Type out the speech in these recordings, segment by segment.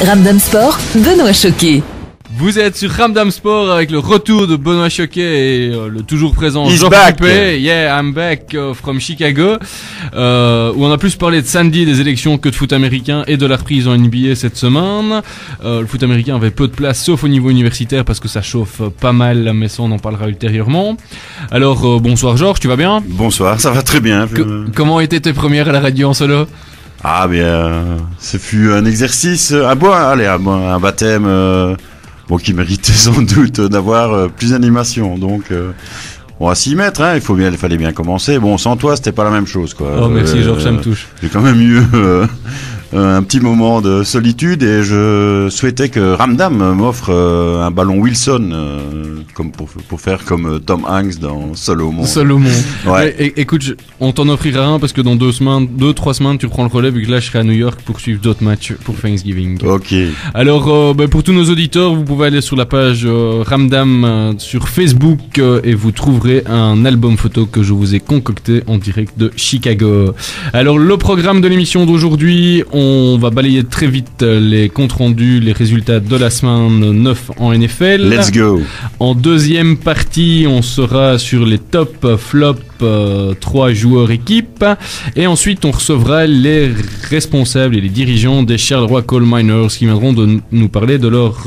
Ramdam Sport, Benoît Choquet. Vous êtes sur Ramdam Sport avec le retour de Benoît Choquet et le toujours présent He's Georges back. Coupé. Yeah, I'm back from Chicago. Où on a plus parlé de samedi des élections que de foot américain et de la reprise en NBA cette semaine. Le foot américain avait peu de place sauf au niveau universitaire parce que ça chauffe pas mal, mais ça on en parlera ultérieurement. Alors bonsoir Georges, tu vas bien? Bonsoir, ça va très bien. Comment étaient tes premières à la radio en solo? Ah bien, ce fut un exercice, un baptême qui méritait sans doute d'avoir plus d'animation. Donc on va s'y mettre, hein. Il fallait bien commencer. Bon, sans toi, c'était pas la même chose, quoi. Oh merci Georges, ça me touche. J'ai quand même eu un petit moment de solitude et je souhaitais que Ramdam m'offre un ballon Wilson comme pour faire comme Tom Hanks dans Solomon. Ouais. Écoute, on t'en offrira un parce que dans 2-3 semaines, tu reprends le relais vu que là je serai à New York pour suivre d'autres matchs pour Thanksgiving. Ok. Alors pour tous nos auditeurs, vous pouvez aller sur la page Ramdam sur Facebook et vous trouverez un album photo que je vous ai concocté en direct de Chicago. Alors le programme de l'émission d'aujourd'hui, on va balayer très vite les comptes rendus, les résultats de la semaine 9 en NFL. Let's go. En deuxième partie, on sera sur les top flops 3 joueurs équipes. Et ensuite, on recevra les responsables et les dirigeants des Charleroi Coal Miners qui viendront de nous parler de leur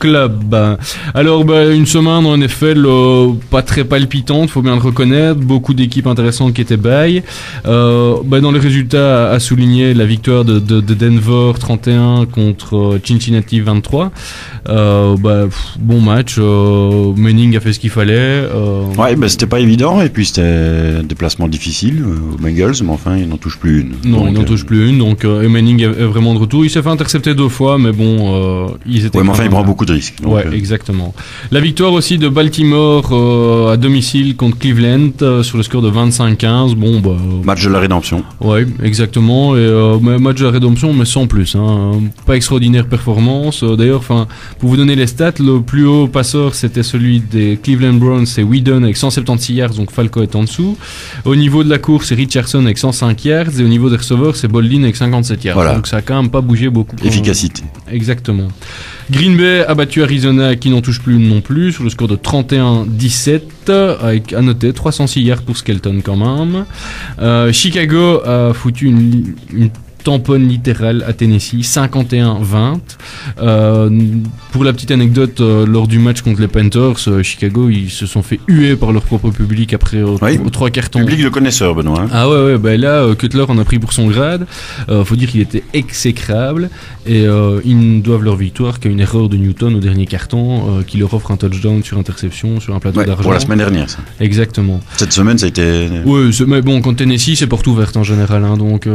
club. Alors une semaine en NFL pas très palpitante, faut bien le reconnaître, beaucoup d'équipes intéressantes qui étaient bail. Dans les résultats à souligner la victoire de Denver 31 contre Cincinnati 23. Bon match, Manning a fait ce qu'il fallait. C'était pas évident et puis c'était un déplacement difficile aux Bengals, mais enfin ils n'en touchent plus une. Non, ils n'en touchent plus une, donc Manning est vraiment de retour. Il s'est fait intercepter 2 fois, mais bon, ils étaient. Ouais, mais enfin il prend beaucoup de risques. Donc, exactement. La victoire aussi de Baltimore à domicile contre Cleveland sur le score de 25-15. Match de la rédemption. Ouais, exactement. Et match de la rédemption, mais sans plus. Pas extraordinaire performance. D'ailleurs, pour vous donner les stats, le plus haut passeur c'était celui des Cleveland Browns, c'est Whedon avec 176 yards, donc Falco est en dessous. Au niveau de la course, c'est Richardson avec 105 yards, et au niveau des receveurs, c'est Boldin avec 57 yards. Voilà. Donc ça a quand même pas bougé beaucoup. Efficacité. Exactement. Green Bay a battu Arizona qui n'en touche plus non plus sur le score de 31-17 avec à noter 306 yards pour Skelton quand même. Chicago a foutu une tamponne littérale à Tennessee, 51-20. Pour la petite anecdote, lors du match contre les Panthers, Chicago, ils se sont fait huer par leur propre public après aux 3 cartons. Public de connaisseurs, Benoît. Hein. Ah ouais, là, Cutler en a pris pour son grade. Faut dire qu'il était exécrable et ils ne doivent leur victoire qu'à une erreur de Newton au dernier carton qui leur offre un touchdown sur interception sur un plateau d'argent. Pour la semaine dernière, ça. Exactement. Cette semaine, ça a été. Oui, mais bon, contre Tennessee, c'est porte ouverte en général, donc.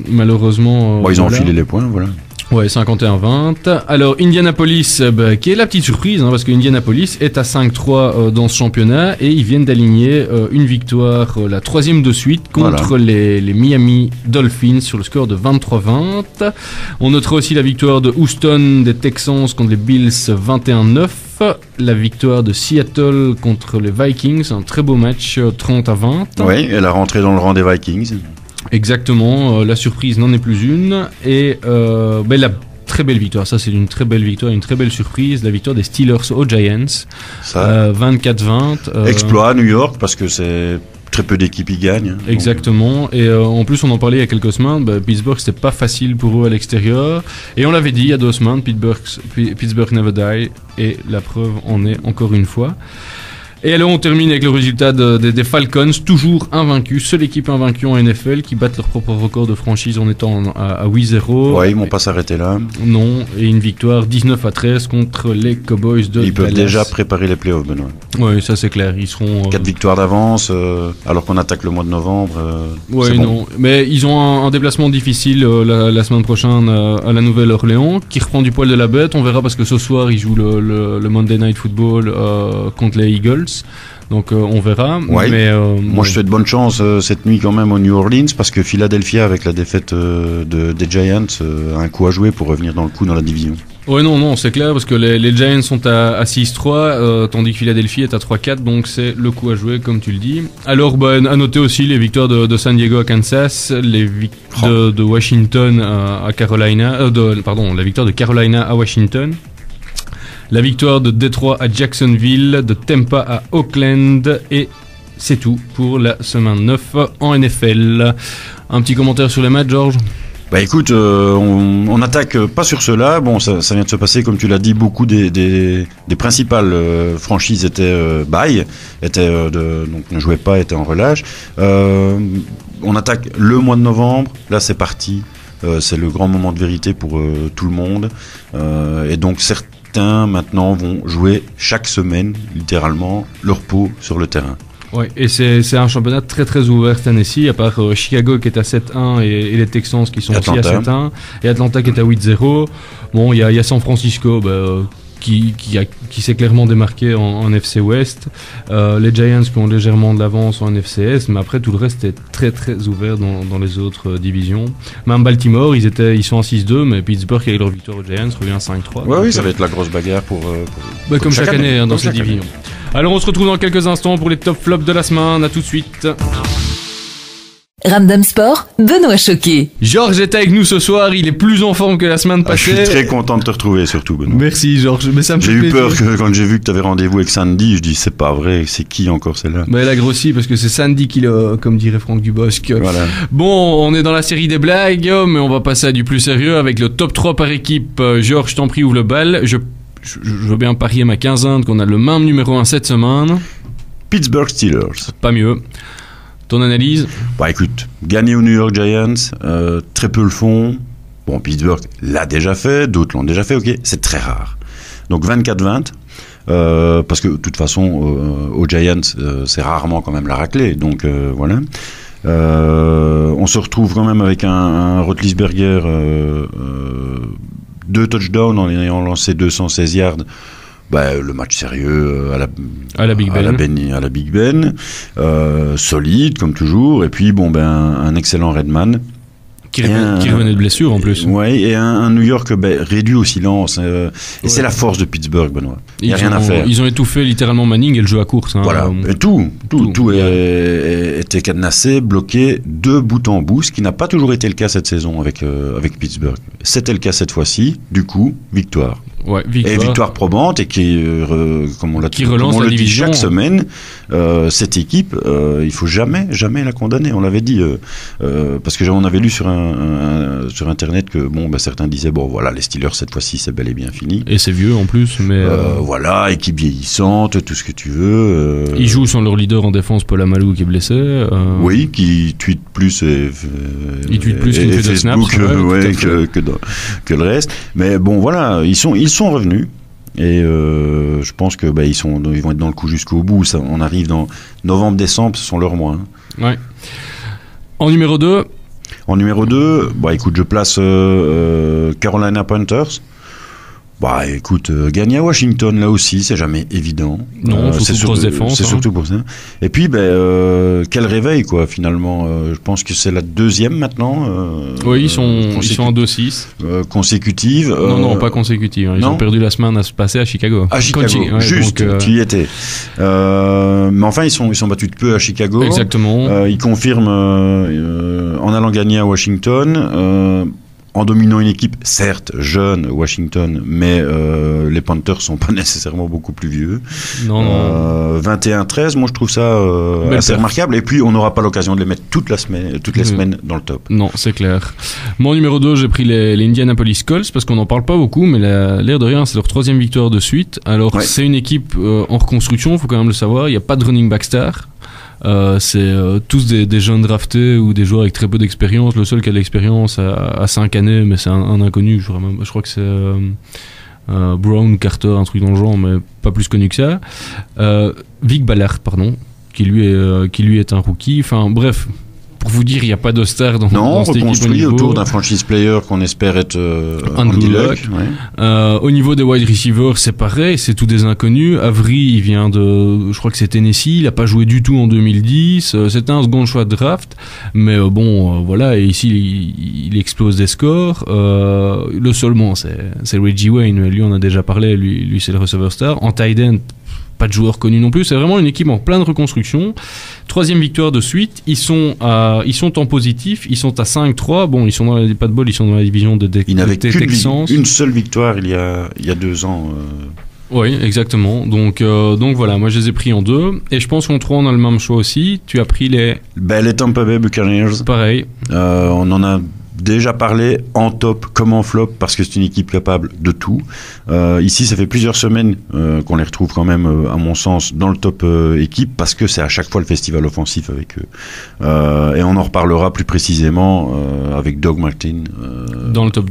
Malheureusement. Ils ont enfilé les points, voilà. Ouais, 51-20. Alors, Indianapolis, qui est la petite surprise, parce que Indianapolis est à 5-3 dans ce championnat et ils viennent d'aligner une victoire, la 3e de suite, contre les Miami Dolphins sur le score de 23-20. On notera aussi la victoire de Houston des Texans contre les Bills 21-9. La victoire de Seattle contre les Vikings, un très beau match, 30-20. Oui, elle a rentré dans le rang des Vikings. Exactement, la surprise n'en est plus une et la très belle victoire, ça c'est une très belle victoire, une très belle surprise, la victoire des Steelers aux Giants, 24-20. Exploit à New York parce que c'est très peu d'équipes qui gagnent. Exactement, et en plus on en parlait il y a quelques semaines, Pittsburgh c'était pas facile pour eux à l'extérieur et on l'avait dit il y a 2 semaines, Pittsburgh never die et la preuve en est encore une fois. Et alors on termine avec le résultat des Falcons, toujours invaincus, seule équipe invaincue en NFL qui battent leur propre record de franchise en étant à 8-0. Ouais, ils vont pas s'arrêter là. Non, et une victoire 19-13 contre les Cowboys de Dallas. Ils peuvent déjà préparer les playoffs, Benoît. Oui, ça c'est clair, ils seront... 4 victoires d'avance, alors qu'on attaque le mois de novembre. Oui, non, mais ils ont un déplacement difficile la semaine prochaine à la Nouvelle-Orléans, qui reprend du poil de la bête, on verra parce que ce soir ils jouent le Monday Night Football contre les Eagles. Donc on verra. Ouais. Mais, Moi, je souhaite bonne chance cette nuit quand même au New Orleans parce que Philadelphia, avec la défaite des Giants, a un coup à jouer pour revenir dans le coup dans la division. Ouais, non, c'est clair, parce que les Giants sont à 6-3, tandis que Philadelphie est à 3-4, donc c'est le coup à jouer, comme tu le dis. Alors, à noter aussi les victoires de San Diego à Kansas, les victoires de Washington à Carolina, la victoire de Carolina à Washington, la victoire de Detroit à Jacksonville, de Tampa à Oakland, et c'est tout pour la semaine 9 en NFL. Un petit commentaire sur les matchs, Georges ? Bah écoute, on attaque pas sur cela. Bon, ça vient de se passer, comme tu l'as dit, beaucoup des principales franchises étaient bye, donc ne jouaient pas, étaient en relâche. On attaque le mois de novembre. Là, c'est parti. C'est le grand moment de vérité pour tout le monde. Et donc certains maintenant vont jouer chaque semaine, littéralement, leur peau sur le terrain. Ouais, et c'est un championnat très très ouvert cette année-ci, à part Chicago qui est à 7-1 et les Texans qui sont Atlanta. aussi à 7-1, et Atlanta qui est à 8-0. Bon, il y a San Francisco qui s'est clairement démarqué en FC West, les Giants qui ont légèrement de l'avance en FCS, mais après tout le reste est très très ouvert dans les autres divisions. Même Baltimore, ils sont à 6-2, mais Pittsburgh avec leur victoire aux Giants revient à 5-3. Ouais, oui, ça va être la grosse bagarre pour comme chaque année dans cette division. Alors on se retrouve dans quelques instants pour les top flops de la semaine. À tout de suite. Ramdam Sport, Benoît Choquet. Georges est avec nous ce soir, il est plus en forme que la semaine passée. Je suis très content de te retrouver surtout, Benoît. Merci Georges, mais ça me fait J'ai eu plaisir. peur quand j'ai vu que tu avais rendez-vous avec Sandy, je dis c'est pas vrai, c'est qui encore celle-là? Mais elle a grossi parce que c'est Sandy qui l'a, comme dirait Franck Dubosc. Voilà. Bon, on est dans la série des blagues, mais on va passer à du plus sérieux avec le top 3 par équipe. Georges, je t'en prie, ouvre le bal. Je veux bien parier ma quinzaine qu'on a le même numéro 1 cette semaine. Pittsburgh Steelers. Pas mieux. Ton analyse? Bah écoute, gagner aux New York Giants, très peu le font. Bon, Pittsburgh l'a déjà fait, d'autres l'ont déjà fait, ok, c'est très rare. Donc 24-20, parce que de toute façon, aux Giants, c'est rarement quand même la raclée, donc voilà. On se retrouve quand même avec un Roethlisberger, 2 touchdowns en ayant lancé 216 yards. Bah, le match sérieux à la Big Ben, solide comme toujours, et puis bon un excellent Redman qui revenait de blessure en plus. Ouais, et un New York réduit au silence, et c'est la force de Pittsburgh, Benoît. Il n'y a rien à faire. Ils ont étouffé littéralement Manning et le jeu à course. Hein. Voilà, et tout était cadenassé, bloqué de bout en bout, ce qui n'a pas toujours été le cas cette saison avec Pittsburgh. C'était le cas cette fois-ci, du coup, victoire. Ouais, et victoire probante, et qui comme on l'a dit chaque semaine, cette équipe, il faut jamais la condamner. On l'avait dit, parce que on avait lu sur internet que certains disaient voilà, les Steelers cette fois-ci c'est bel et bien fini. Et c'est vieux en plus, mais voilà, équipe vieillissante, tout ce que tu veux. Ils jouent sans leur leader en défense, Paul Amalou, qui est blessé. Oui, qui tweet plus il tweet plus qu'il fait de snaps, que le reste. Mais bon, voilà, ils sont revenus. Et je pense que ils vont être dans le coup jusqu'au bout. Ça, on arrive dans novembre-décembre, ce sont leurs mois. Hein. Ouais. En numéro 2, écoute, je place Carolina Panthers. Bah écoute, gagner à Washington là aussi, c'est jamais évident. Non, c'est surtout défense. C'est surtout pour ça. Et puis, quel réveil quoi finalement. Je pense que c'est la deuxième maintenant. Oui, ils sont en 2-6. Consécutive. Non, pas consécutive. Ils ont perdu la semaine à se passer à Chicago. À Chicago, juste. Donc, tu y étais. Mais enfin, ils sont battus de peu à Chicago. Exactement. Ils confirment en allant gagner à Washington. En dominant une équipe, certes jeune, Washington, mais les Panthers sont pas nécessairement beaucoup plus vieux. Non. 21-13, moi je trouve ça assez remarquable. Et puis on n'aura pas l'occasion de les mettre toutes les semaines dans le top. Non, c'est clair. Mon numéro 2, j'ai pris les Indianapolis Colts parce qu'on n'en parle pas beaucoup, mais l'air de rien, c'est leur 3e victoire de suite. Alors c'est une équipe en reconstruction, il faut quand même le savoir. Il n'y a pas de running back star. C'est tous des jeunes draftés ou des joueurs avec très peu d'expérience. Le seul qui a de l'expérience a 5 années, mais c'est un inconnu. Je crois que c'est Brown ou Carter, un truc dans le genre, mais pas plus connu que ça. Vic Ballard, qui lui est un rookie. Enfin bref, pour vous dire, il n'y a pas de star dans cette équipe. Reconstruit autour d'un franchise player qu'on espère être Andrew Luck. Ouais. Au niveau des wide receivers, c'est pareil, c'est tous des inconnus. Avery, il vient je crois que c'est Tennessee, il n'a pas joué du tout en 2010. C'était un second choix de draft, mais voilà, et ici, il explose des scores. Le seul, c'est Reggie Wayne, lui, on a déjà parlé, lui c'est le receveur star. En tight end, pas de joueurs connus non plus, c'est vraiment une équipe en pleine reconstruction. 3e victoire de suite, ils sont en positif, ils sont à 5-3, bon, ils sont dans pas de bol, ils sont dans la division des Texans. Une seule victoire il y a 2 ans. Oui, exactement. Donc voilà, moi je les ai pris en 2, et je pense qu'en 3 on a le même choix aussi. Tu as pris les Tampa Bay Buccaneers. Pareil. On en a déjà parlé en top comme en flop parce que c'est une équipe capable de tout. Ici, ça fait plusieurs semaines qu'on les retrouve quand même, à mon sens, dans le top équipe parce que c'est à chaque fois le festival offensif avec eux. Et on en reparlera plus précisément avec Doug Martin dans le top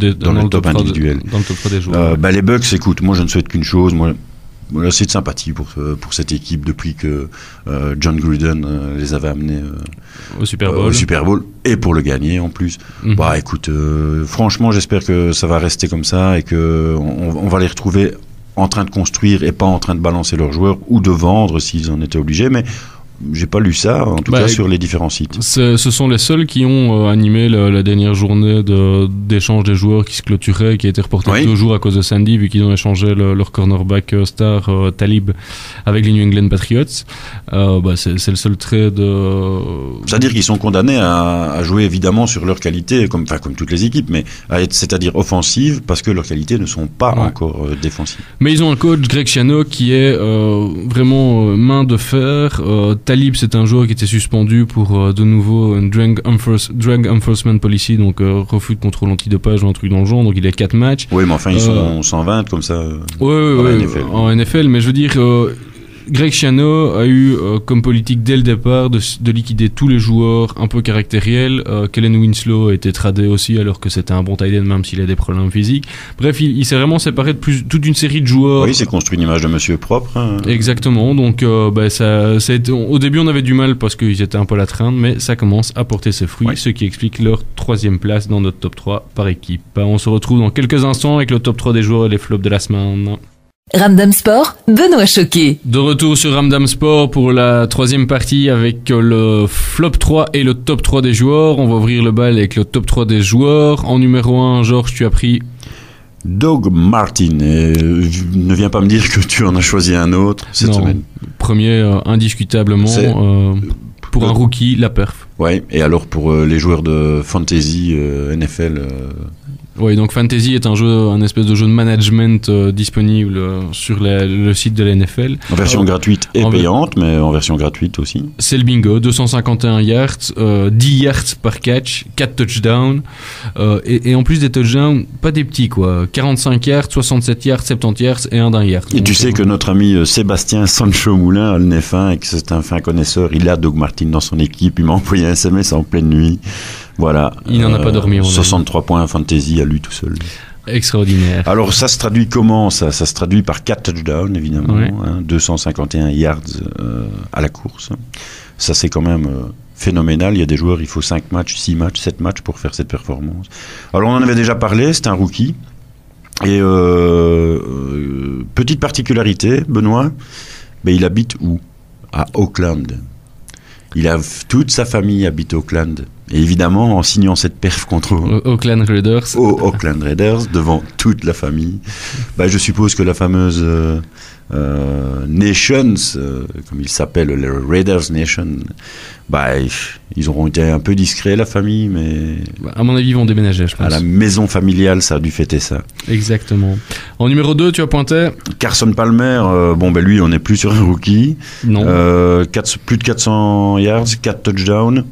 individuel. Dans le top 3 des joueurs. Les Bucks, écoute, moi je ne souhaite qu'une chose. Moi, c'est de sympathie pour cette équipe depuis que John Gruden les avait amenés au Super Bowl et pour le gagner en plus. Écoute, franchement, j'espère que ça va rester comme ça et que on va les retrouver en train de construire et pas en train de balancer leurs joueurs ou de vendre s'ils en étaient obligés, mais j'ai pas lu ça, en tout cas sur les différents sites. Ce sont les seuls qui ont animé la dernière journée d'échange des joueurs qui se clôturait, qui a été reporté 2 jours à cause de Sandy, vu qu'ils ont échangé leur cornerback star Talib avec les New England Patriots. C'est le seul trait de... C'est-à-dire qu'ils sont condamnés à jouer évidemment sur leur qualité, comme toutes les équipes, mais c'est-à-dire offensive, parce que leurs qualités ne sont pas encore défensives. Mais ils ont un coach, Greg Schiano, qui est vraiment main de fer. Talib, c'est un joueur qui était suspendu pour de nouveau une drug enforcement policy, donc refus de contrôle antidopage ou un truc dans le genre, donc il a 4 matchs. Oui, mais enfin ils sont 120 comme ça. En NFL, mais je veux dire, Greg Schiano a eu comme politique dès le départ de liquider tous les joueurs un peu caractériels. Kellen Winslow a été tradé aussi alors que c'était un bon tight end même s'il a des problèmes physiques. Bref, il s'est vraiment séparé de toute une série de joueurs. Oui, il s'est construit une image de monsieur propre. Hein. Exactement, donc au début on avait du mal parce qu'ils étaient un peu à la traîne, mais ça commence à porter ses fruits, ce qui explique leur 3e place dans notre top 3 par équipe. On se retrouve dans quelques instants avec le top 3 des joueurs et les flops de la semaine. Ramdam Sport, Benoît Choquet. De retour sur Ramdam Sport pour la 3e partie avec le flop 3 et le top 3 des joueurs. On va ouvrir le bal avec le top 3 des joueurs. En numéro 1, Georges, tu as pris Doug Martin. Et ne viens pas me dire que tu en as choisi un autre cette semaine. Premier, indiscutablement, pour un rookie, la perf. Ouais, et alors pour les joueurs de fantasy NFL Oui, donc Fantasy est un espèce de jeu de management disponible sur le site de la NFL. En version gratuite et payante, mais en version gratuite aussi. C'est le bingo, 251 yards, 10 yards par catch, 4 touchdowns, et en plus des touchdowns, pas des petits quoi, 45 yards, 67 yards, 70 yards et un d'un yard. Et donc, tu sais que notre ami Sébastien Sancho Moulin a le nez fin et que c'est un fin connaisseur, il a Doug Martin dans son équipe, il m'a envoyé un SMS en pleine nuit. Voilà. Il n'en a pas dormi. 63 points fantasy à lui tout seul. Extraordinaire. Alors ça se traduit comment ça se traduit par 4 touchdowns évidemment, 251 yards à la course. Ça c'est quand même phénoménal. Il y a des joueurs, il faut 5 matchs, 6 matchs, 7 matchs pour faire cette performance. Alors on en avait déjà parlé, c'est un rookie. Et petite particularité, Benoît, il habite où ? À Oakland. Toute sa famille habite Oakland. Et évidemment, en signant cette perf contre Oakland Raiders, Oakland Raiders devant toute la famille, je suppose que la fameuse Nations, comme ils s'appellent, les Raiders Nation, ils auront été un peu discrets, la famille, mais à mon avis, ils vont déménager, je pense. À la maison familiale, ça a dû fêter ça. Exactement. En numéro 2, tu as pointé Carson Palmer. Lui, on n'est plus sur un rookie. Non. Plus de 400 yards, 4 touchdowns.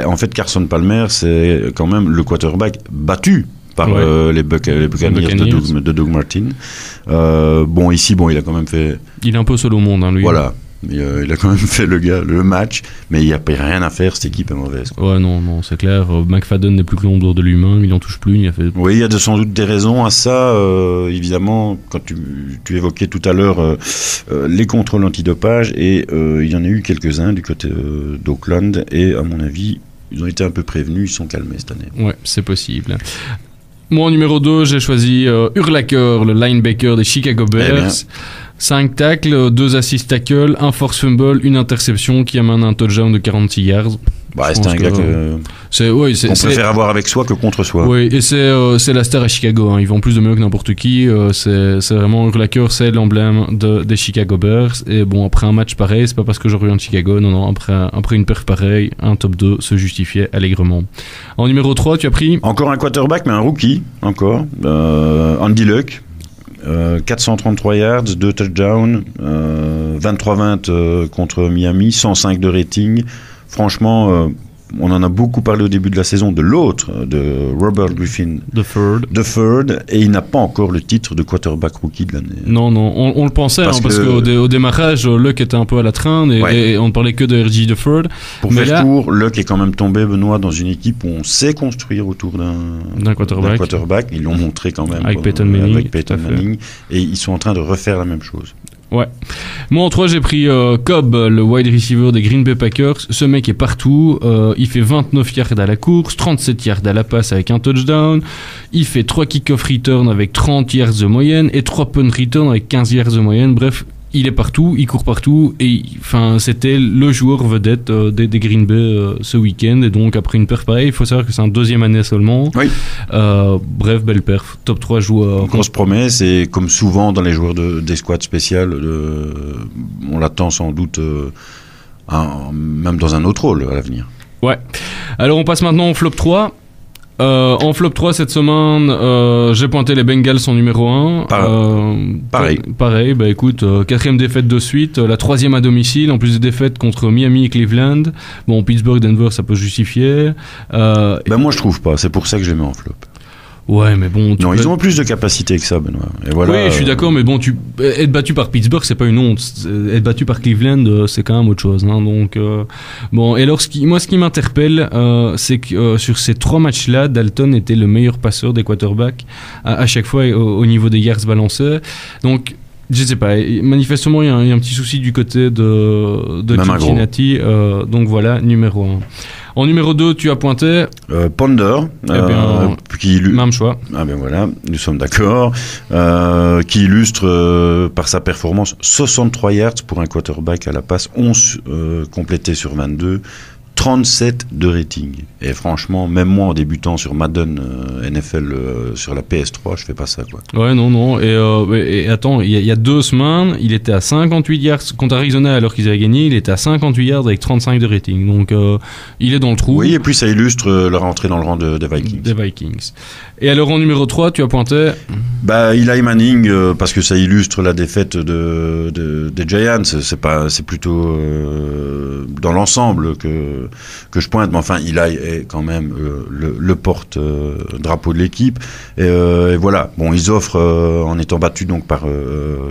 En fait, Carson Palmer, c'est quand même le quarterback battu par les Buccaneers de Doug Martin. Ici, il a quand même fait... Il est un peu seul au monde, lui. Voilà. Il a quand même fait le match, mais il n'y a rien à faire, cette équipe est mauvaise. Quoi. Ouais, non, c'est clair. McFadden n'est plus que l'ombre de lui-même, il n'en touche plus. Oui, il y a sans doute des raisons à ça. Évidemment, quand tu évoquais tout à l'heure les contrôles antidopage, et il y en a eu quelques-uns du côté d'Oakland, et à mon avis, ils ont été un peu prévenus, ils sont calmés cette année. Ouais, c'est possible. Moi, en numéro 2, j'ai choisi Urlacher, le linebacker des Chicago Bears. 5 tacles, 2 assist tackles, 1 force fumble, une interception qui amène un touchdown de 46 yards. Bah, c'est un gars qu'on préfère avoir avec soi que contre soi. Oui, et c'est la star à Chicago. Hein. Ils vendent plus de mieux que n'importe qui. C'est vraiment Urlacher, c'est l'emblème des Chicago Bears. Et bon, après un match pareil, c'est pas parce que je reviens de Chicago. Non, après une perf pareille, un top 2 se justifiait allègrement. En numéro 3, tu as pris... Encore un quarterback, mais un rookie, encore. Andy Luck. 433 yards, 2 touchdowns, 23-20 contre Miami, 105 de rating. Franchement, on en a beaucoup parlé au début de la saison de l'autre, de Robert Griffin III, et il n'a pas encore le titre de quarterback rookie de l'année. Non, on le pensait, parce qu'au démarrage, Luck était un peu à la traîne et on ne parlait que de RG III. Pour faire court, Luck est quand même tombé, Benoît, dans une équipe où on sait construire autour d'un quarterback. Ils l'ont montré quand même avec Peyton Manning, et ils sont en train de refaire la même chose. Ouais. Moi en 3 j'ai pris Cobb, le wide receiver des Green Bay Packers. Ce mec est partout. Il fait 29 yards à la course, 37 yards à la passe avec un touchdown. Il fait 3 kick-off return avec 30 yards de moyenne et 3 punt return avec 15 yards de moyenne. Bref, il est partout, il court partout et c'était le joueur vedette des Green Bay ce week-end. Et donc après une perf pareille, il faut savoir que c'est un 2e année seulement. Oui. Bref, belle perf, top 3 joueurs. Grosse promesse, et comme souvent dans les joueurs des squads spéciales, on l'attend sans doute même dans un autre rôle à l'avenir. Ouais. Alors on passe maintenant au flop 3. En flop 3 cette semaine, j'ai pointé les Bengals en numéro 1. Pareil, bah écoute, 4e défaite de suite, la 3e à domicile, en plus des défaites contre Miami et Cleveland. Bon, Pittsburgh, Denver, ça peut justifier. Moi je trouve pas, c'est pour ça que je les mets en flop. Ouais, mais bon... ils ont plus de capacité que ça, Benoît. Et voilà, oui, je suis d'accord, mais bon, être battu par Pittsburgh, c'est pas une honte. Être battu par Cleveland, c'est quand même autre chose. Hein, donc, bon, et alors, ce qui m'interpelle, c'est que sur ces 3 matchs-là, Dalton était le meilleur passeur des quarterbacks à chaque fois au niveau des yards balancés. Donc... Je sais pas, manifestement il y a un petit souci du côté de Cincinnati, donc voilà, numéro 1. En numéro 2, tu as pointé Ponder, même choix. Ah ben voilà, nous sommes d'accord, qui illustre par sa performance 63 yards pour un quarterback à la passe, 11 complétés sur 22, 37 de rating. Et franchement, même moi en débutant sur Madden NFL sur la PS3, je fais pas ça, quoi. Ouais, non. Et attends, il y a 2 semaines, il était à 58 yards contre Arizona alors qu'ils avaient gagné. Il était à 58 yards avec 35 de rating. Donc, il est dans le trou. Oui, et puis ça illustre leur entrée dans le rang des Vikings. Des Vikings. Et alors en numéro 3, tu as pointé Eli Manning, parce que ça illustre la défaite des Giants. C'est plutôt dans l'ensemble que je pointe, mais enfin Eli est quand même le porte-drapeau de l'équipe, et voilà. Bon, ils offrent en étant battus donc par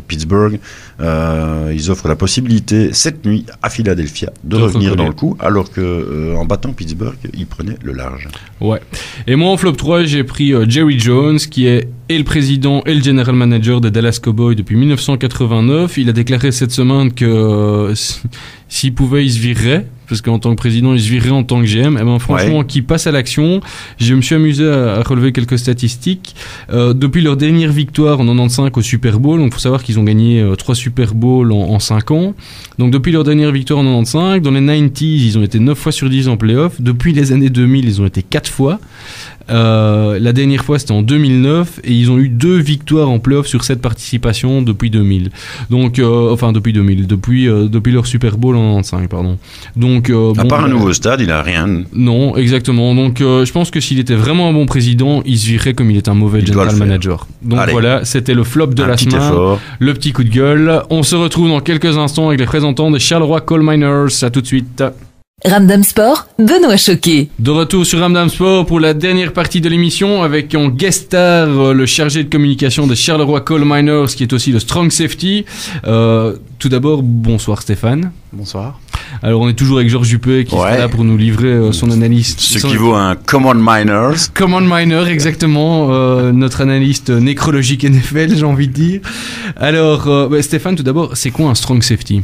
Pittsburgh, ils offrent la possibilité cette nuit à Philadelphia de revenir dans le coup, alors que en battant Pittsburgh, ils prenaient le large. Ouais. Et moi en flop 3, j'ai pris Jerry Jones, qui est et le président et le general manager des Dallas Cowboys depuis 1989. Il a déclaré cette semaine que s'il pouvait, il se virerait, parce qu'en tant que président, il se virerait en tant que GM. Et ben franchement, qui passe à l'action. Je me suis amusé à relever quelques statistiques. Depuis leur dernière victoire en 95 au Super Bowl, donc faut savoir qu'ils ont gagné 3 Super Bowls en 5 ans. Donc depuis leur dernière victoire en 95, dans les 90s, ils ont été 9 fois sur 10 en playoff. Depuis les années 2000, ils ont été 4 fois. La dernière fois c'était en 2009 et ils ont eu 2 victoires en playoff sur cette participation depuis 2000. Donc depuis leur Super Bowl en 95, pardon. Donc à part un nouveau stade, il a rien. Non, exactement. Donc je pense que s'il était vraiment un bon président, il se virerait comme il est un mauvais general manager. Donc allez, voilà, c'était le flop de la semaine. Le petit coup de gueule. On se retrouve dans quelques instants avec les représentants des Charleroi Coal Miners. À tout de suite. Ramdam Sport, Benoît Choquet. De retour sur Ramdam Sport pour la dernière partie de l'émission avec en guest star le chargé de communication des Charleroi Coal Miners, qui est aussi le strong safety. Tout d'abord, bonsoir Stéphane. Bonsoir. Alors on est toujours avec Georges Juppé qui sera là pour nous livrer son analyse. Ce qui vaut un Common Miners. Common Miner, exactement. Notre analyste nécrologique NFL, j'ai envie de dire. Alors Stéphane, tout d'abord, c'est quoi un strong safety ?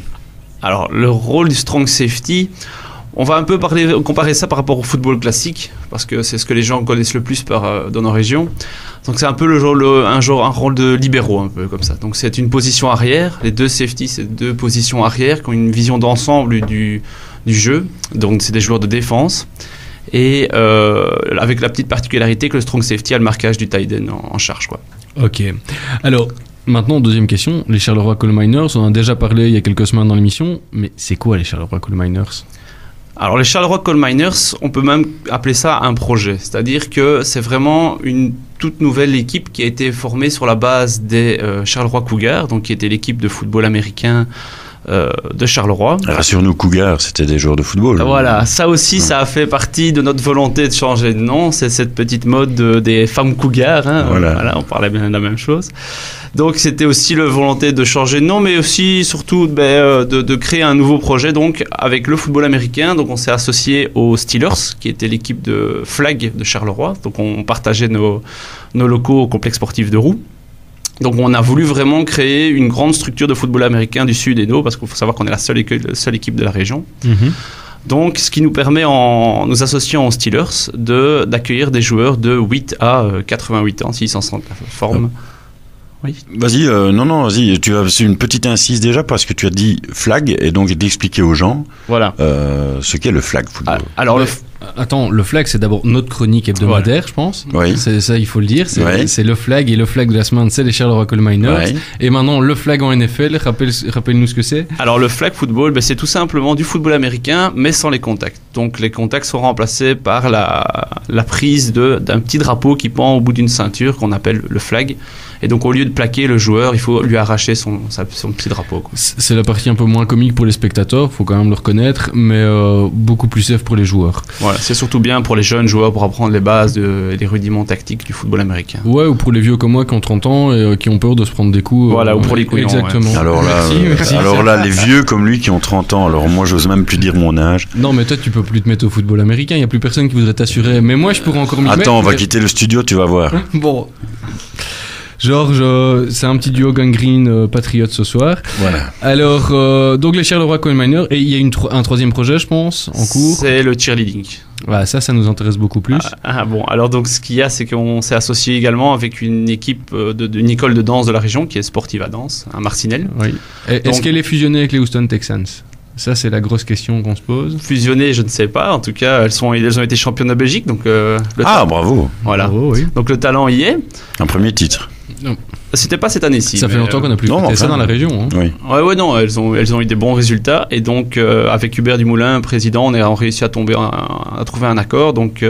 Alors le rôle du strong safety, On va un peu comparer ça par rapport au football classique, parce que c'est ce que les gens connaissent le plus dans nos régions. Donc c'est un peu un rôle de libéraux, un peu comme ça. Donc c'est une position arrière. Les deux safety, c'est deux positions arrière qui ont une vision d'ensemble du jeu. Donc c'est des joueurs de défense. Et avec la petite particularité que le strong safety a le marquage du tight end en charge, quoi. Ok. Alors, maintenant, deuxième question. Les Charleroi Coal Miners, on en a déjà parlé il y a quelques semaines dans l'émission, mais c'est quoi les Charleroi Coal Miners ? Alors les Charleroi Coal Miners, on peut même appeler ça un projet. C'est-à-dire que c'est vraiment une toute nouvelle équipe qui a été formée sur la base des Charleroi Cougars, donc qui était l'équipe de football américain de Charleroi. Rassure-nous, Cougars, c'était des joueurs de football. Voilà, ça aussi, ça a fait partie de notre volonté de changer de nom. C'est cette petite mode des femmes Cougars. Hein. Voilà, on parlait bien de la même chose. Donc c'était aussi la volonté de changer de nom, mais aussi surtout de créer un nouveau projet donc avec le football américain. Donc on s'est associé aux Steelers, qui était l'équipe de flag de Charleroi. Donc on partageait nos locaux au complexe sportif de Roux. Donc on a voulu vraiment créer une grande structure de football américain du Sud et Hainaut, parce qu'il faut savoir qu'on est la seule équipe de la région. Donc ce qui nous permet, en nous associant aux Steelers, d'accueillir des joueurs de 8 à 88 ans, s'ils s'en sentent la forme. Oui. Vas-y, vas-y. Tu as une petite incise déjà parce que tu as dit flag et donc d'expliquer aux gens ce qu'est le flag football. Alors Attends, le flag, c'est d'abord notre chronique hebdomadaire, je pense. Oui. C'est ça, il faut le dire. C'est le flag, et le flag de la semaine, c'est les Charleroi Coal Miners. Oui. Et maintenant, le flag en NFL, rappelle-nous ce que c'est. Alors, le flag football, c'est tout simplement du football américain, mais sans les contacts. Donc, les contacts sont remplacés par la prise d'un petit drapeau qui pend au bout d'une ceinture qu'on appelle le flag. Et donc, au lieu de plaquer le joueur, il faut lui arracher son petit drapeau, quoi. C'est la partie un peu moins comique pour les spectateurs, faut quand même le reconnaître, mais beaucoup plus safe pour les joueurs. Voilà, c'est surtout bien pour les jeunes joueurs pour apprendre les bases et les rudiments tactiques du football américain. Ouais, ou pour les vieux comme moi qui ont 30 ans et qui ont peur de se prendre des coups. Voilà, ou pour les couillons. Exactement. Ouais. Alors là, merci, alors là, les vieux comme lui qui ont 30 ans, alors moi, j'ose même plus dire mon âge. Non, mais toi, tu peux plus te mettre au football américain, il n'y a plus personne qui voudrait t'assurer. Mais moi, je pourrais encore m'y mettre. Attends, on va quitter le studio, tu vas voir. Bon. Georges, c'est un petit duo gangrene patriote ce soir. Voilà. Alors, donc les Charleroi Coal Miners, et il y a un troisième projet, je pense, en cours. C'est le cheerleading. Voilà, ça nous intéresse beaucoup plus. Bon, alors donc ce qu'il y a, c'est qu'on s'est associé également avec une équipe d'une école de danse de la région qui est Sportive à Danse, à Marcinelle. Oui. Est-ce qu'elle est fusionnée avec les Houston Texans ? Ça, c'est la grosse question qu'on se pose. Fusionnées, je ne sais pas. En tout cas, elles ont été championnes de Belgique. Donc, bravo. Voilà. Bravo, oui. Donc le talent y est. Un premier titre. Non. C'était pas cette année-ci. Ça fait longtemps qu'on n'a plus fait ça dans la région. Hein. Oui. Ouais, non, elles ont eu des bons résultats. Et donc, avec Hubert Dumoulin, président, on a réussi à trouver un accord. Donc,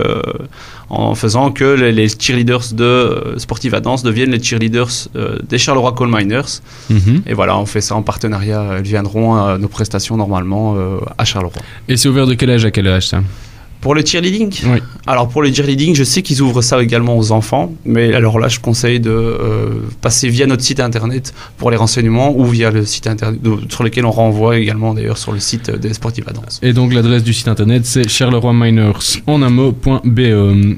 en faisant que les cheerleaders de Sportive à Danse deviennent les cheerleaders des Charleroi Coal Miners. Et voilà, on fait ça en partenariat. Elles viendront à nos prestations normalement à Charleroi. Et c'est ouvert de quel âge à quel âge, ça ? Pour le cheerleading ? Oui. Alors pour le cheerleading, je sais qu'ils ouvrent ça également aux enfants, mais alors là je conseille de passer via notre site internet pour les renseignements ou via le site internet sur lequel on renvoie également d'ailleurs sur le site des Sportifs à Danse. Et donc l'adresse du site internet c'est charleroi-miners.be.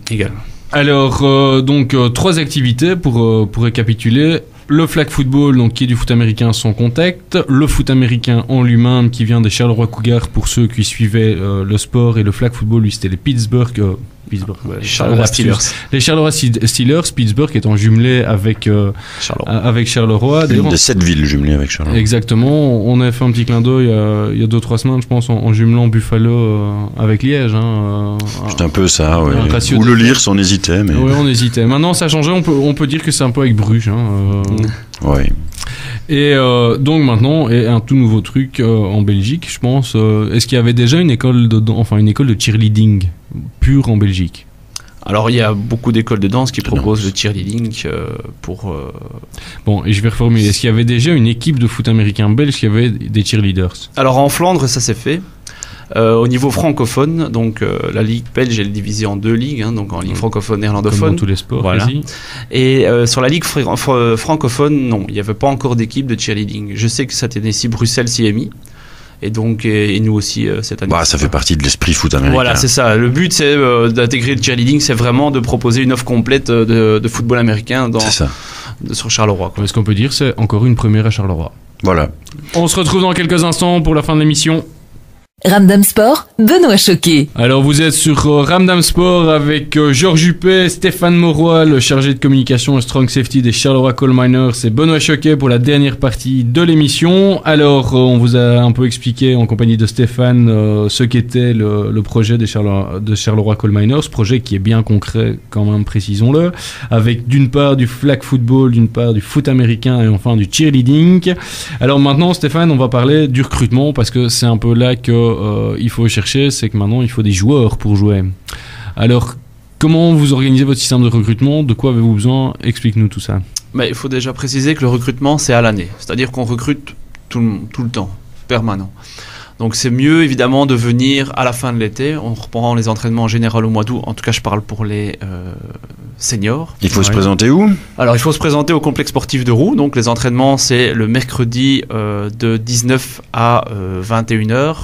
Également. Alors donc 3 activités pour récapituler. Le flag football, donc qui est du foot américain sans contact, le foot américain en lui-même qui vient des Charleroi Cougars pour ceux qui suivaient le sport, et le flag football, lui c'était les Charleroi Steelers, Pittsburgh étant jumelé avec Charleroi. Une de 7 villes jumelées avec Charleroi. Exactement, on a fait un petit clin d'œil il y a 2-3 semaines, je pense, en jumelant Buffalo avec Liège. C'est un peu ça, ouais. Ou le Lierse, on hésitait. Mais... Oui, on hésitait. Maintenant, ça a changé, on peut dire que c'est un peu avec Bruges. Ouais. Et donc maintenant, un tout nouveau truc en Belgique, je pense. Est-ce qu'il y avait déjà une école de cheerleading pure en Belgique ? Alors il y a beaucoup d'écoles de danse qui proposent le cheerleading pour... Bon, et je vais reformuler. Est-ce qu'il y avait déjà une équipe de foot américain belge qui avait des cheerleaders ? Alors en Flandre, ça s'est fait. Au niveau francophone, donc la ligue belge elle est divisée en 2 ligues, donc en ligue francophone et néerlandophone. Comme dans tous les sports, voilà. Et sur la ligue francophone, non, il n'y avait pas encore d'équipe de cheerleading. Je sais que cette année-ci, Bruxelles s'y est mis. Et donc, et nous aussi cette année. Ça fait partie de l'esprit foot américain. Voilà, c'est ça. Le but, c'est d'intégrer le cheerleading, c'est vraiment de proposer une offre complète de football américain sur Charleroi. Est-ce qu'on peut dire c'est encore une première à Charleroi ? Voilà. On se retrouve dans quelques instants pour la fin de l'émission. Ramdam Sport, Benoît Choquet. Alors vous êtes sur Ramdam Sport avec Georges Juppé, Stéphane Mauroy, le chargé de communication et Strong Safety des Charleroi Coal Miners, et Benoît Choquet pour la dernière partie de l'émission. Alors on vous a un peu expliqué en compagnie de Stéphane ce qu'était le projet de Charleroi Coal Miners, projet qui est bien concret quand même, précisons-le, avec d'une part du flag football, d'une part du foot américain et enfin du cheerleading. Alors maintenant Stéphane, on va parler du recrutement parce que c'est un peu là que il faut chercher, c'est que maintenant il faut des joueurs pour jouer. Alors comment vous organisez votre système de recrutement? De quoi avez-vous besoin? Explique-nous tout ça. Mais il faut déjà préciser que le recrutement c'est à l'année, c'est-à-dire qu'on recrute tout le temps, permanent. Donc c'est mieux évidemment de venir à la fin de l'été. On reprend les entraînements en général au mois d'août. En tout cas je parle pour les seniors. Il faut se présenter où? Alors il faut se présenter au complexe sportif de Roux. Donc les entraînements c'est le mercredi de 19 à 21h.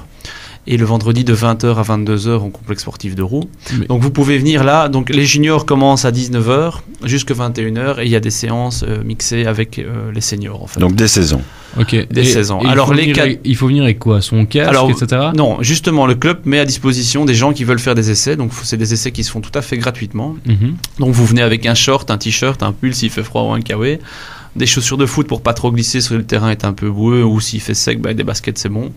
Et le vendredi de 20h à 22h au complexe sportif de Roux. Donc vous pouvez venir là. Donc les juniors commencent à 19h jusqu'à 21h et il y a des séances mixées avec les seniors en fait. Donc des saisons. Ok. Des saisons. Alors il faut venir avec quoi? Son casque, etc. Non, justement le club met à disposition des gens qui veulent faire des essais. Donc c'est des essais qui se font tout à fait gratuitement. Donc vous venez avec un short, un t-shirt, un pull s'il fait froid ou un kawaii. Des chaussures de foot pour pas trop glisser si le terrain est un peu boueux ou s'il fait sec, des baskets c'est bon.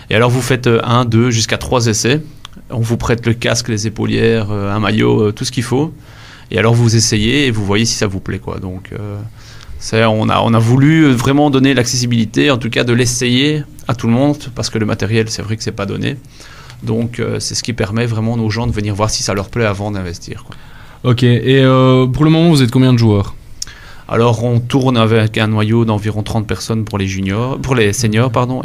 Et alors vous faites 1, 2 jusqu'à 3 essais. On vous prête le casque, les épaulières, un maillot, tout ce qu'il faut. Et alors vous essayez et vous voyez si ça vous plaît quoi. Donc on a voulu vraiment donner l'accessibilité, en tout cas de l'essayer à tout le monde parce que le matériel c'est vrai que c'est pas donné. Donc c'est ce qui permet vraiment aux gens de venir voir si ça leur plaît avant d'investir quoi. Ok. Et pour le moment vous êtes combien de joueurs? Alors on tourne avec un noyau d'environ 30 personnes pour les seniors,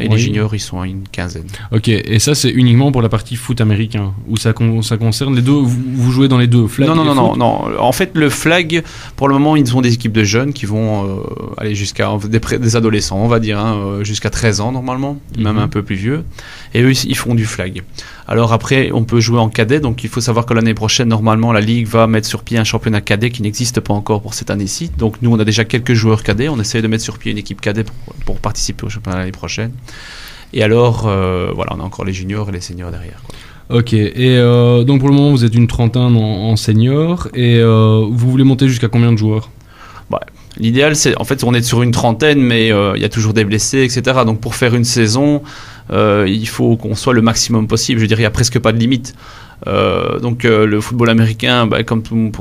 et les juniors ils sont à une quinzaine. Ok, et ça c'est uniquement pour la partie foot américain, ou ça concerne les deux, vous jouez dans les deux, flag non, en fait le flag, pour le moment ils ont des équipes de jeunes qui vont aller jusqu'à des adolescents on va dire, jusqu'à 13 ans normalement, même un peu plus vieux, et eux ils font du flag. Alors après on peut jouer en cadet, donc il faut savoir que l'année prochaine normalement la Ligue va mettre sur pied un championnat cadet qui n'existe pas encore pour cette année-ci, donc nous on a déjà quelques joueurs cadets, on essaie de mettre sur pied une équipe cadet pour participer au championnat l'année prochaine. Et alors, on a encore les juniors et les seniors derrière quoi. Ok, et donc pour le moment vous êtes une trentaine en seniors, et vous voulez monter jusqu'à combien de joueurs? L'idéal c'est, en fait on est sur une trentaine, mais il y a toujours des blessés, etc. Donc pour faire une saison, il faut qu'on soit le maximum possible, je dirais il n'y a presque pas de limite. Donc le football américain, comme tout le monde,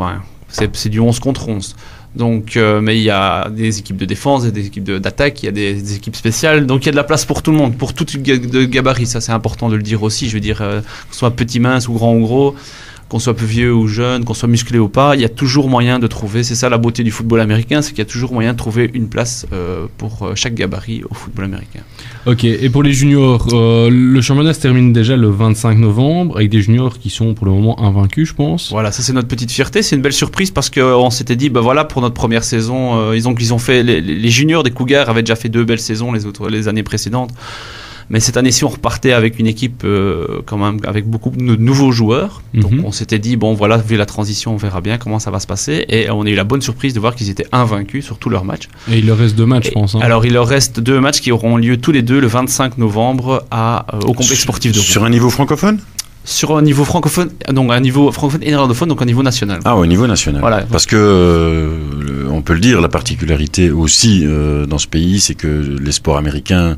c'est du 11 contre 11. Donc, mais il y a des équipes de défense et des équipes d'attaque, il y a des équipes spéciales, donc il y a de la place pour tout le monde, pour tout de gabarit, ça c'est important de le dire aussi, je veux dire, qu'on soit petit, mince ou grand ou gros, qu'on soit plus vieux ou jeune, qu'on soit musclé ou pas, il y a toujours moyen de trouver, c'est ça la beauté du football américain, c'est qu'il y a toujours moyen de trouver une place pour chaque gabarit au football américain. Ok, et pour les juniors, le championnat se termine déjà le 25 novembre, avec des juniors qui sont pour le moment invaincus, je pense. Voilà, ça c'est notre petite fierté, c'est une belle surprise parce qu'on s'était dit, pour notre première saison, ils ont fait, les juniors des Cougars avaient déjà fait 2 belles saisons les années précédentes. Mais cette année-ci, on repartait avec une équipe quand même avec beaucoup de nouveaux joueurs. Donc on s'était dit, vu la transition, on verra bien comment ça va se passer. Et on a eu la bonne surprise de voir qu'ils étaient invaincus sur tous leurs matchs. Et il leur reste 2 matchs, je pense. Alors il leur reste 2 matchs qui auront lieu tous les deux le 25 novembre au complexe sportif de Rouen. Sur un niveau francophone? Sur un niveau francophone, donc un niveau francophone et néerlandophone, donc un niveau national. Ah, au niveau national. Voilà. Parce que, on peut le dire, la particularité aussi dans ce pays, c'est que les sports américains,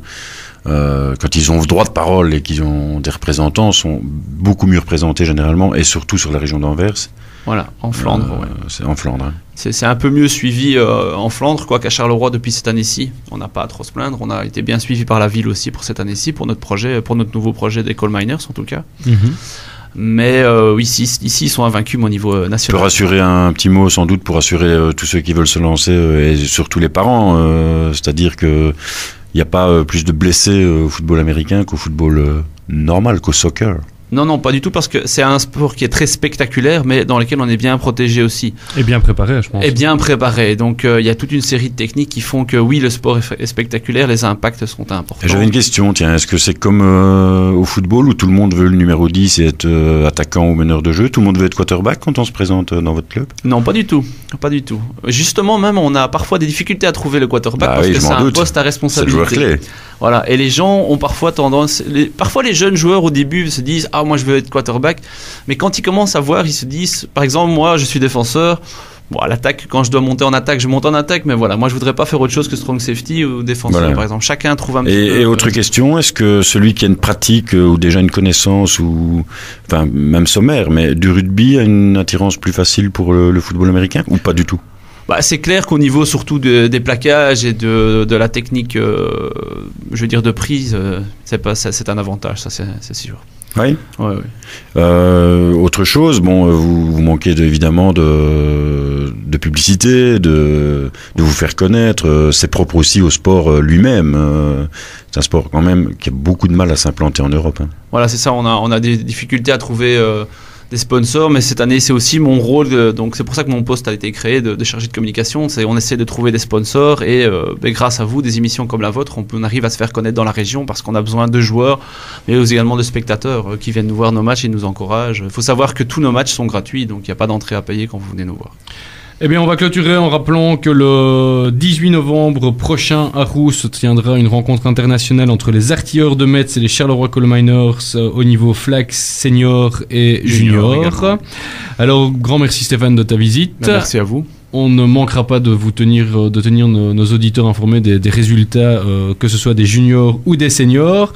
quand ils ont droit de parole et qu'ils ont des représentants, sont beaucoup mieux représentés généralement, et surtout sur la région d'Anvers. Voilà, en Flandre. C'est en Flandre. Hein. C'est un peu mieux suivi en Flandre, quoiqu'à Charleroi depuis cette année-ci, on n'a pas à trop se plaindre. On a été bien suivi par la ville aussi pour cette année-ci, pour notre nouveau projet des Coal Miners en tout cas. Mais ici ils sont invaincus au niveau national. Je peux rassurer un petit mot sans doute pour rassurer tous ceux qui veulent se lancer et surtout les parents, c'est-à-dire que il n'y a pas plus de blessés au football américain qu'au football normal, qu'au soccer. Non, pas du tout, parce que c'est un sport qui est très spectaculaire, mais dans lequel on est bien protégé aussi. Et bien préparé, je pense. Et bien préparé. Donc, il y a toute une série de techniques qui font que, oui, le sport est spectaculaire, les impacts sont importants. Et j'avais une question, tiens, est-ce que c'est comme au football où tout le monde veut le numéro 10 et être attaquant ou meneur de jeu? Tout le monde veut être quarterback quand on se présente dans votre club? Non, pas du tout. Pas du tout. Justement, même, on a parfois des difficultés à trouver le quarterback parce que c'est un poste à responsabilité. C'est le joueur clé. Voilà. Et les gens ont parfois tendance... Parfois, les jeunes joueurs, au début, se disent « Ah, moi, je veux être quarterback ». Mais quand ils commencent à voir, ils se disent... Par exemple, moi, je suis défenseur. Bon, à l'attaque, quand je dois monter en attaque, je monte en attaque. Mais voilà, moi, je voudrais pas faire autre chose que strong safety ou défenseur, par exemple. Chacun trouve un petit peu... Et autre question, est-ce que celui qui a une pratique ou déjà une connaissance, ou enfin, même sommaire, mais du rugby a une attirance plus facile pour le football américain ou pas du tout? C'est clair qu'au niveau surtout des plaquages et de la technique, je veux dire, de prise, c'est un avantage, ça c'est sûr. Oui. Ouais. Autre chose, vous manquez évidemment de publicité, de vous faire connaître. C'est propre aussi au sport lui-même. C'est un sport quand même qui a beaucoup de mal à s'implanter en Europe. Hein. Voilà, c'est ça. On a des difficultés à trouver des sponsors, mais cette année c'est aussi mon rôle, donc c'est pour ça que mon poste a été créé de chargé de communication. On essaie de trouver des sponsors et grâce à vous, des émissions comme la vôtre, on arrive à se faire connaître dans la région parce qu'on a besoin de joueurs, mais également de spectateurs qui viennent nous voir nos matchs et nous encouragent. Il faut savoir que tous nos matchs sont gratuits, donc il n'y a pas d'entrée à payer quand vous venez nous voir. Eh bien, on va clôturer en rappelant que le 18 novembre prochain à Roux se tiendra une rencontre internationale entre les artilleurs de Metz et les Charleroi Coal Miners au niveau flag senior et junior. Alors, grand merci Stéphane de ta visite. Merci à vous. On ne manquera pas de tenir nos auditeurs informés des résultats, que ce soit des juniors ou des seniors.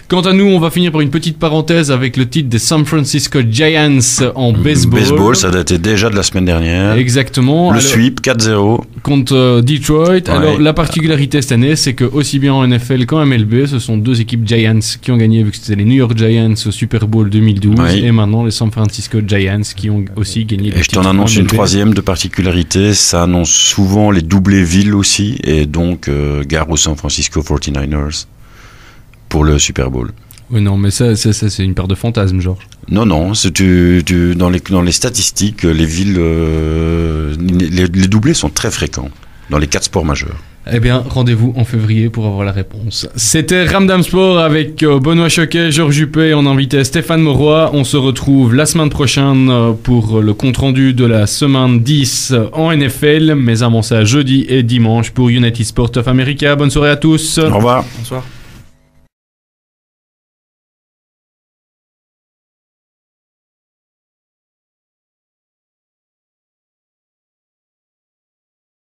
Quant à nous, on va finir par une petite parenthèse avec le titre des San Francisco Giants en baseball. Baseball, ça datait déjà de la semaine dernière. Exactement. Sweep 4-0 contre Detroit. Ouais. Alors la particularité cette année, c'est que aussi bien en NFL qu'en MLB, ce sont deux équipes Giants qui ont gagné, vu que c'était les New York Giants au Super Bowl 2012 et maintenant les San Francisco Giants qui ont aussi gagné. Et je t'en annonce une troisième de particularité, ça annonce souvent les doublés villes aussi, et donc gare aux San Francisco 49ers pour le Super Bowl. Oui, non, mais ça c'est une paire de fantasmes, Georges. Non, dans les statistiques, les villes, les doublés sont très fréquents dans les 4 sports majeurs. Eh bien, rendez-vous en février pour avoir la réponse. C'était Ramdam Sport avec Benoît Choquet, Georges Juppé, on invitait Stéphane Mauroy. On se retrouve la semaine prochaine pour le compte-rendu de la semaine 10 en NFL, mais avant ça, jeudi et dimanche pour United Sport of America. Bonne soirée à tous. Au revoir. Bonsoir.